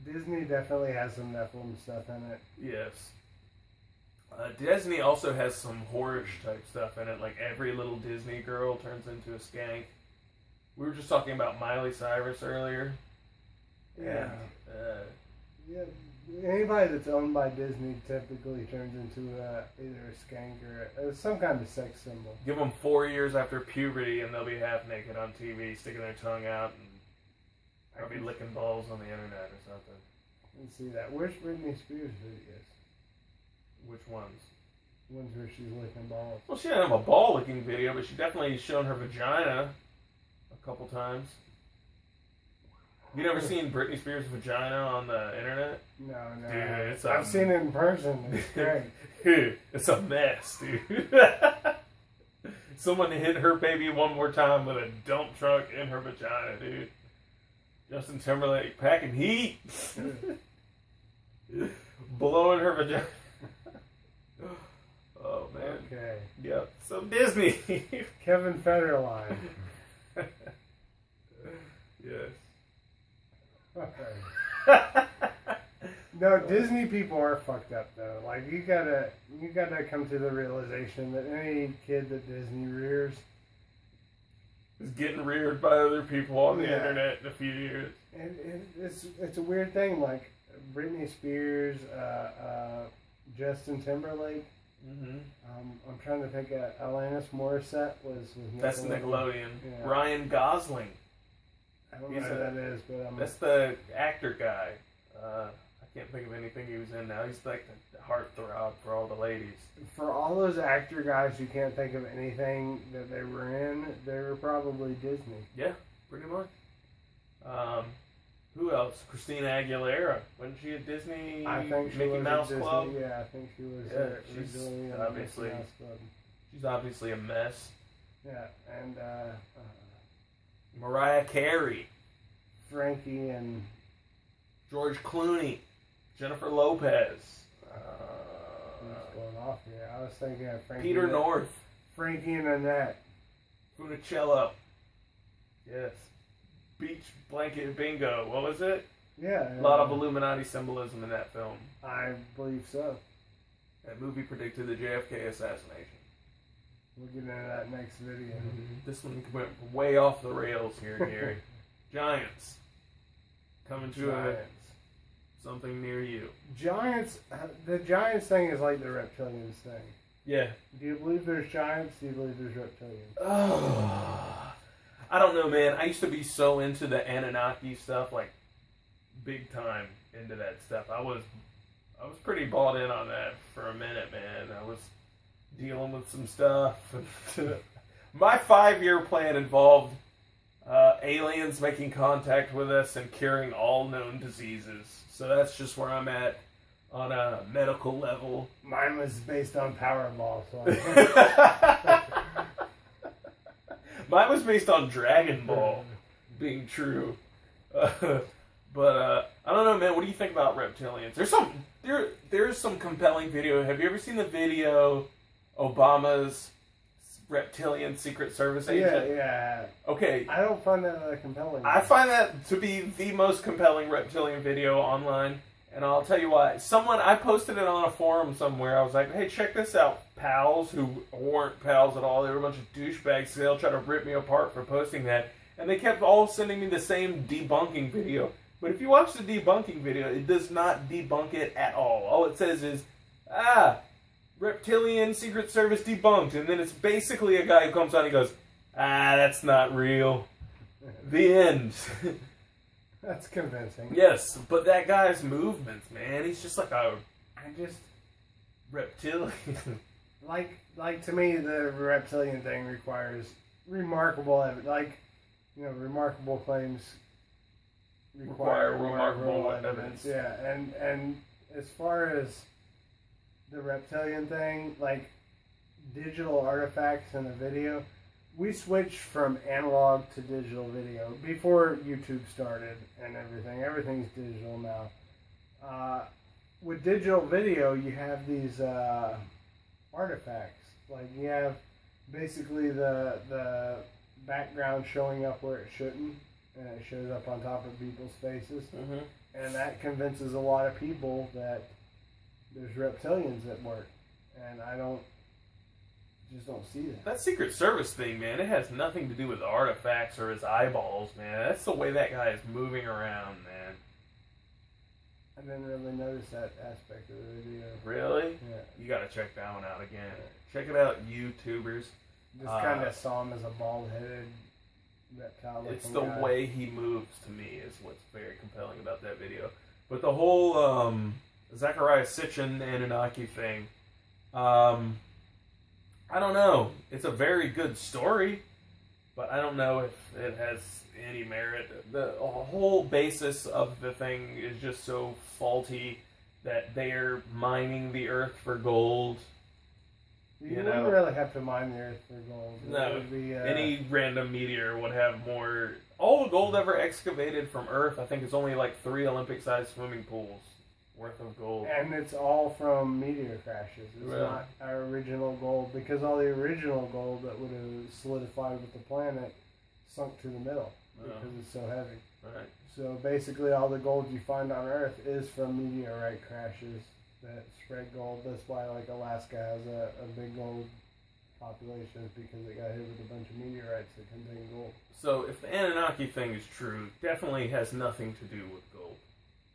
Disney definitely has some Nephilim stuff in it. Yes. Disney also has some horror-ish type stuff in it, like every little Disney girl turns into a skank. We were just talking about Miley Cyrus earlier. Yeah. And, Yeah. Anybody that's owned by Disney typically turns into either a skank or some kind of sex symbol. give them 4 years after puberty and they'll be half naked on TV, sticking their tongue out, and probably licking balls on the internet or something. Let's see that. Where's Britney Spears videos? Which ones? Ones where she's licking balls. Well, she didn't have a ball licking video, but she definitely shown her vagina a couple times. You never seen Britney Spears' vagina on the internet? No. Dude, I've seen it in person. It's great. It's a mess, dude. Someone hit her baby one more time with a dump truck in her vagina, dude. Justin Timberlake packing heat. Blowing her vagina. Oh, man. Okay. Yep. So Disney. Kevin Federline. Yes. No, Disney people are fucked up though. Like you gotta come to the realization that any kid that Disney rears Is getting reared by other people on the Yeah. internet in a few years. and it's a weird thing. Like Britney Spears, Justin Timberlake. Mm-hmm. I'm trying to think. Alanis Morissette was That's Nickelodeon. Yeah. Ryan Gosling. I don't know He's who a- that is, but That's the actor guy. I can't think of anything he was in now. He's like the heartthrob for all the ladies. for all those actor guys who can't think of anything that they were in, they were probably Disney. Yeah, pretty much. Who else? Christina Aguilera. Wasn't she at Disney I think she Mickey was Mouse at Disney. Club? Yeah, I think she was. Yeah, she's originally in obviously- Mickey Mouse Club. She's obviously a mess. Yeah, and Mariah Carey. Frankie and George Clooney. Jennifer Lopez. who's going off here? I was thinking of Frankie. Peter North. Frankie and Annette. Funicello. Yes. Beach Blanket Bingo. What was it? Yeah, A lot of Illuminati symbolism in that film. I believe so. That movie predicted the JFK assassination. We'll get into that next video. This one went way off the rails here, Gary. Giants. Coming to Giants. something near you. Giants. The Giants thing is like the reptilians thing. Yeah. Do you believe there's giants? Do you believe there's reptilians? Oh, I don't know, man. I used to be so into the Anunnaki stuff, like big time into that stuff. I was pretty bought in on that for a minute, man. I was dealing with some stuff. My 5-year plan involved aliens making contact with us and curing all known diseases. So that's just where I'm at on a medical level. Mine was based on Powerball, so Mine was based on Dragon Ball being true. But I don't know, man. What do you think about reptilians? There's some compelling video. Have you ever seen the video Obama's reptilian Secret Service agent? yeah. Okay. I don't find that compelling. I find that to be the most compelling reptilian video online, and I'll tell you why. I posted it on a forum somewhere. I was like, hey, check this out, pals, who weren't pals at all. They were a bunch of douchebags, so they'll try to rip me apart for posting that. And they kept all sending me the same debunking video. But if you watch the debunking video, it does not debunk it at all. All it says is, reptilian Secret Service debunked. And then it's basically a guy who comes on and goes, that's not real. The end. That's convincing. Yes, but that guy's movements, man, he's just like a reptilian. Like to me, the reptilian thing requires remarkable remarkable claims require remarkable evidence. Yeah, and as far as the reptilian thing, like digital artifacts in a video, we switched from analog to digital video before YouTube started and everything. Everything's digital now. With digital video, you have these artifacts. Like you have basically the background showing up where it shouldn't. and it shows up on top of people's faces, Mm-hmm. and that convinces a lot of people that there's reptilians at work, and I just don't see that. That Secret Service thing, man, it has nothing to do with artifacts or his eyeballs, man. That's the way that guy is moving around, man. I didn't really notice that aspect of the video. Really? Yeah. You gotta check that one out again. Check it out, YouTubers. Just kind of saw him as a bald-headed reptile. It's the way he moves to me is what's very compelling about that video. But the whole Zecharia Sitchin Anunnaki thing, I don't know. It's a very good story, but I don't know if it has any merit. The whole basis of the thing is just so faulty that they're mining the earth for gold. You wouldn't really have to mine the earth for gold. No, It would be, any random meteor would have more. All the gold ever excavated from Earth, I think, is only like 3 Olympic-sized swimming pools worth of gold. And it's all from meteor crashes. It's Really? not our original gold, because all the original gold that would have solidified with the planet sunk to the middle because it's so heavy. Right. So basically, all the gold you find on Earth is from meteorite crashes that spread gold. That's why, like, Alaska has a big gold population, because it got hit with a bunch of meteorites that contain gold. So if the Anunnaki thing is true, definitely has nothing to do with gold.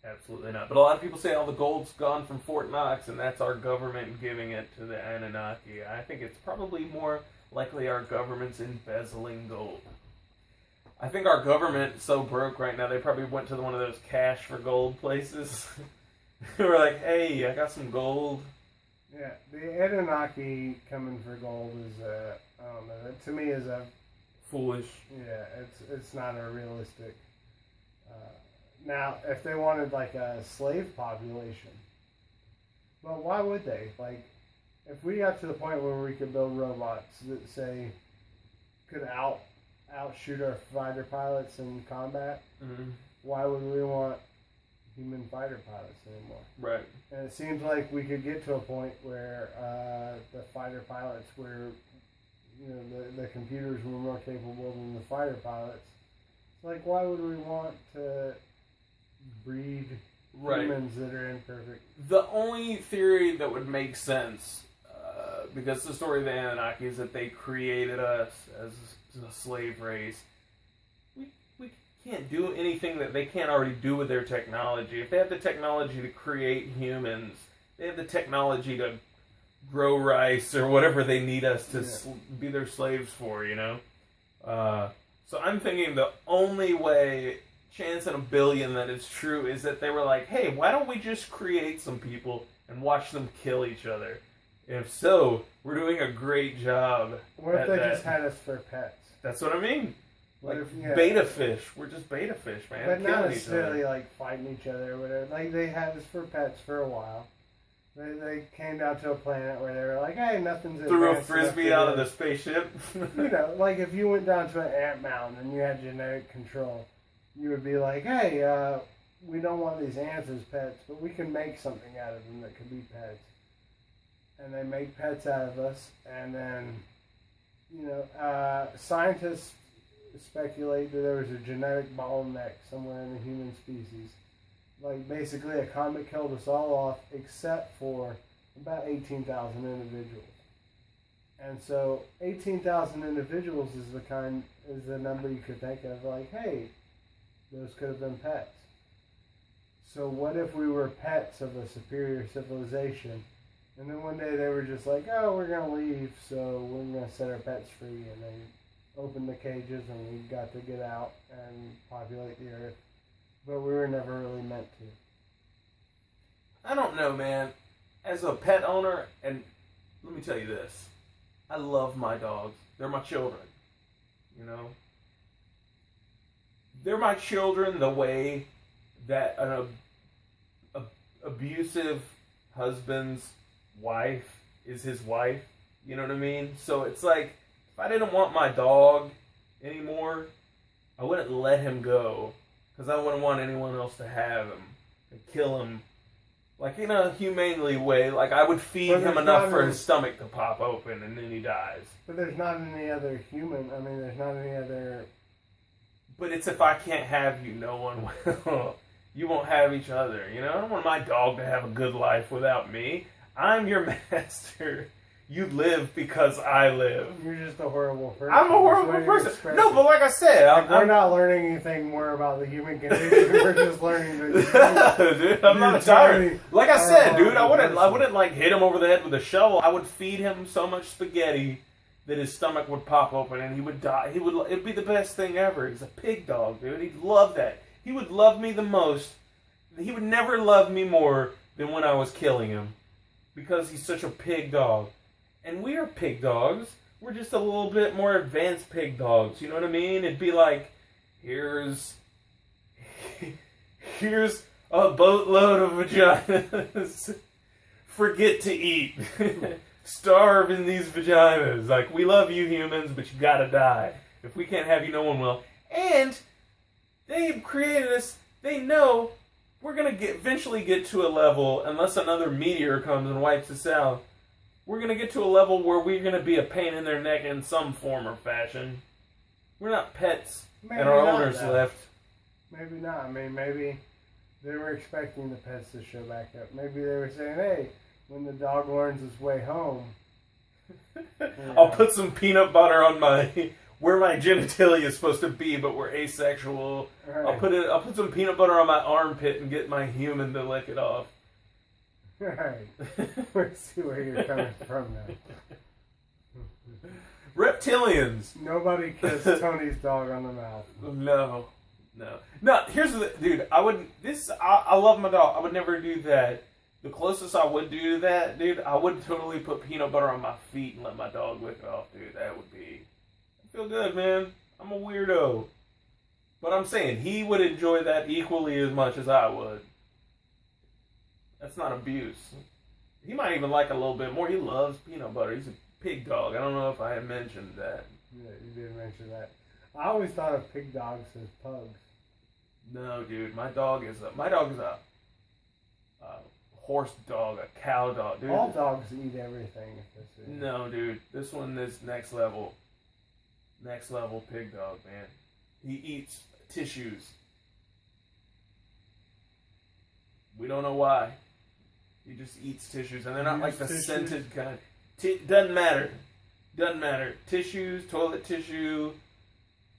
Absolutely not. But a lot of people say all the gold's gone from Fort Knox, and that's our government giving it to the Anunnaki. I think it's probably more likely our government's embezzling gold. I think our government is so broke right now, they probably went to one of those cash for gold places. They were like, hey, I got some gold. Yeah, the Anunnaki coming for gold is, I don't know, that to me is a... Foolish. Yeah, it's not a realistic... now, if they wanted, like, a slave population, well, why would they? Like, if we got to the point where we could build robots that, say, could outshoot our fighter pilots in combat, why would we want human fighter pilots anymore? Right. And it seems like we could get to a point where the fighter pilots were, you know, the computers were more capable than the fighter pilots. It's like, why would we want to breed humans that are imperfect? The only theory that would make sense, because the story of the Anunnaki is that they created us as a slave race. We can't do anything that they can't already do with their technology. If they have the technology to create humans, they have the technology to grow rice or whatever they need us to be their slaves for, you know? So I'm thinking the only way, chance in a billion that it's true, is that they were like, hey, why don't we just create some people and watch them kill each other? If so, we're doing a great job. What if they just had us for pets? That's what I mean. What Like if, beta fish. We're just beta fish, man. But not Killing necessarily each other. like fighting each other or whatever. Like, they had us for pets for a while. They came down to a planet where they were like, hey, nothing's Threw a advanced enough frisbee to out do of the this. spaceship. You know, like if you went down to an ant mountain and you had genetic control, you would be like, hey, we don't want these ants as pets, but we can make something out of them that could be pets. And they make pets out of us, and then, you know, scientists speculate that there was a genetic bottleneck somewhere in the human species. Like, basically, a comet killed us all off except for about 18,000 individuals. And so 18,000 individuals is the number you could think of, like, hey, those could have been pets. So what if we were pets of a superior civilization, and then one day they were just like, oh, we're going to leave, so we're going to set our pets free, and they opened the cages and we got to get out and populate the earth. But we were never really meant to. I don't know, man. As a pet owner, and let me tell you this, I love my dogs. They're my children. You know? They're my children the way that an abusive husband's wife is his wife. You know what I mean? So it's like, if I didn't want my dog anymore, I wouldn't let him go. Because I wouldn't want anyone else to have him and kill him, like in a humanely way. Like I would feed him enough for his stomach to pop open and then he dies. But there's not any other human. I mean, there's not any other But it's if I can't have you, no one will. You won't have each other. You know, I don't want my dog to have a good life without me. I'm your master. You live because I live. You're just a horrible person. I'm a horrible person. No, but like I said, we're not learning anything more about the human condition. We're just learning that. Dude, I'm not tired. Like I said, dude, I wouldn't like hit him over the head with a shovel. I would feed him so much spaghetti that his stomach would pop open and he would die. It'd be the best thing ever. He's a pig dog, dude. He'd love that. He would love me the most. He would never love me more than when I was killing him, because he's such a pig dog. And we are pig dogs. We're just a little bit more advanced pig dogs. You know what I mean? It'd be like, here's a boatload of vaginas. Forget to eat. Starve in these vaginas. Like, we love you humans, but you gotta die. If we can't have you, no one will. And they created us. They know we're gonna eventually get to a level, unless another meteor comes and wipes us out. We're going to get to a level where we're going to be a pain in their neck in some form or fashion. We're not pets Maybe and our not, owners though. left. Maybe not. I mean, maybe they were expecting the pets to show back up. Maybe they were saying, hey, when the dog learns its way home. I'll put some peanut butter on where my genitalia is supposed to be, but we're asexual. Right. I'll put some peanut butter on my armpit and get my human to lick it off. Right. Let's see where you're coming from now. Reptilians. Nobody kissed Tony's dog on the mouth. No. Here's the dude. I love my dog. I would never do that. The closest I would do to that, dude, I would totally put peanut butter on my feet and let my dog lick it off, dude. That would be. I feel good, man. I'm a weirdo. But I'm saying he would enjoy that equally as much as I would. That's not abuse. He might even like it a little bit more. He loves peanut butter. He's a pig dog. I don't know if I had mentioned that. Yeah, you did mention that. I always thought of pig dogs as pugs. No, dude. My dog is a horse dog, a cow dog, dude. All dogs eat everything. No, dude. This one is next level. Next level pig dog, man. He eats tissues. We don't know why. He just eats tissues, and they're not like the scented kind. Doesn't matter. Tissues, toilet tissue,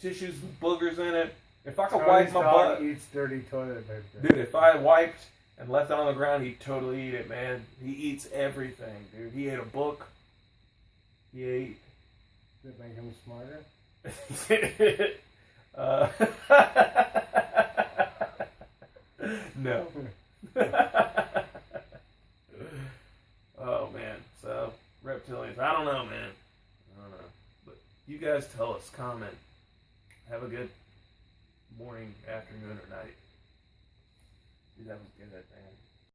tissues with boogers in it. If I could wipe my butt, eats dirty toilet paper. dude. If I wiped and left it on the ground, he'd totally eat it, man. He eats everything, dude. He ate a book. He ate. Does it make him smarter? No. Oh man, so reptilians. I don't know, man. I don't know. But you guys tell us, comment. Have a good morning, afternoon, or night. Dude, that was good, man.